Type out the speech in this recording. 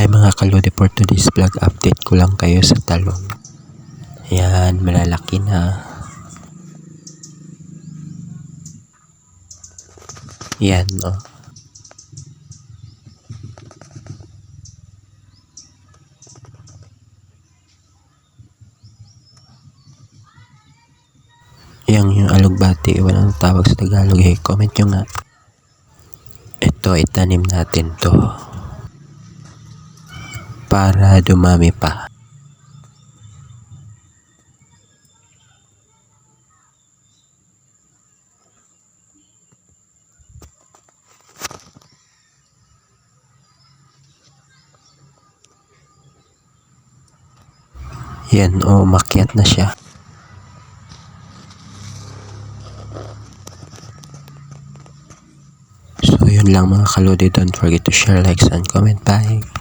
Hi mga kalodi, for today's vlog update ko lang kayo sa talong. Ayan, malalaki na. Ayan, oh. Yung alugbati, walang tawag sa Tagalog eh. Comment nyo nga. Ito, itanim natin to para dumami pa. Yan, oh, makyat na siya. So yun lang mga kalodi, don't forget to share, likes, and comment. Bye!